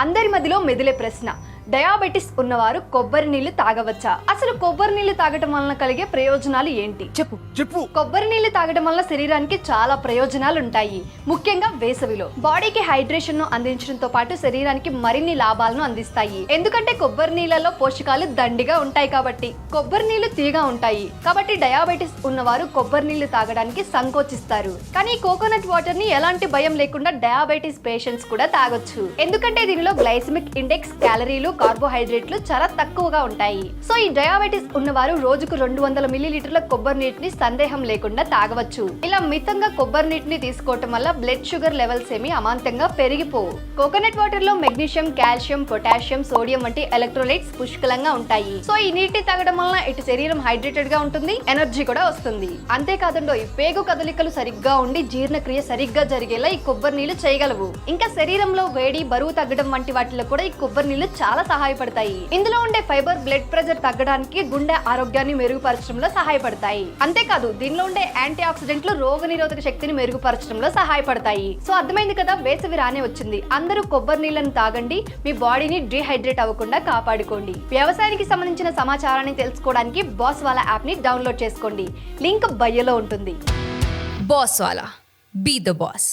అందరి మధ్యలో మెదిలే ప్రశ్న, డయాబెటిస్ ఉన్నవారు కొబ్బరి నీళ్లు తాగవచ్చా? అసలు కొబ్బరి నీళ్లు తాగటం వలన కలిగే ప్రయోజనాలు ఏంటి? చెప్పు. కొబ్బరి నీళ్లు తాగటం వల్ల శరీరానికి చాలా ప్రయోజనాలు ఉంటాయి. ముఖ్యంగా వేసవిలో బాడీకి హైడ్రేషన్ ను అందించడంతో పాటు శరీరానికి మరిన్ని లాభాలను అందిస్తాయి. ఎందుకంటే కొబ్బరి నీళ్లలో పోషకాలు దండిగా ఉంటాయి కాబట్టి. కొబ్బరి నీళ్లు తీగా ఉంటాయి కాబట్టి డయాబెటిస్ ఉన్నవారు కొబ్బరి నీళ్లు తాగడానికి సంకోచిస్తారు. కానీ కోకోనట్ వాటర్ ని ఎలాంటి భయం లేకుండా డయాబెటిస్ పేషెంట్స్ కూడా తాగొచ్చు. ఎందుకంటే దీనిలో గ్లైసెమిక్ ఇండెక్స్, క్యాలరీలు, కార్బోహైడ్రేట్లు చాలా తక్కువగా ఉంటాయి. సో ఈ డయాబెటిస్ ఉన్నవారు రోజుకు 200 మిల్లీలీటర్ల కొబ్బరి నీటిని సందేహం లేకుండా తాగవచ్చు. ఇలా మితంగా కొబ్బరి నీటిని తీసుకోవటం వల్ల బ్లడ్ షుగర్ లెవెల్స్ ఏమి అమాంతంగా పెరిగిపోవు. కోకోనట్ వాటర్ లో మెగ్నీషియం, కాల్షియం, పొటాషియం, సోడియం వంటి ఎలక్ట్రోలైట్స్ పుష్కలంగా ఉంటాయి. సో ఈ నీటిని తాగడం వల్ల ఇటు శరీరం హైడ్రేటెడ్ గా ఉంటుంది, ఎనర్జీ కూడా వస్తుంది. అంతేకాదండో ఈ పేగు కదలికలు సరిగ్గా ఉండి జీర్ణక్రియ సరిగ్గా జరిగేలా ఈ కొబ్బరి నీళ్లు చేయగలవు. ఇంకా శరీరంలో వేడి, బరువు తగ్గడం వంటి వాటిలో కూడా ఈ కొబ్బరి నీళ్లు చాలా సహాయపడతాయి. ఇందులో ఉండే ఫైబర్ బ్లడ్ ప్రెషర్ తగ్గడానికి, గుండె ఆరోగ్యాన్ని మెరుగుపరచడంలో సహాయపడతాయి. అంతేకాదు దీనిలో ఉండే యాంటీ ఆక్సిడెంట్లు రోగనిరోధక శక్తిని మెరుగుపరచడంలో సహాయపడతాయి. సో అర్థమైంది కదా, వేసవి రానే వచ్చింది. అందరూ కొబ్బరి నీళ్లను తాగండి, మీ బాడీని డీహైడ్రేట్ అవ్వకుండా కాపాడుకోండి. వ్యవసాయానికి సంబంధించిన సమాచారాన్ని తెలుసుకోవడానికి బాస్వాలా యాప్ ని డౌన్లోడ్ చేసుకోండి. లింక్ బయోలో ఉంటుంది. బాస్వాలా, బీ ద బాస్.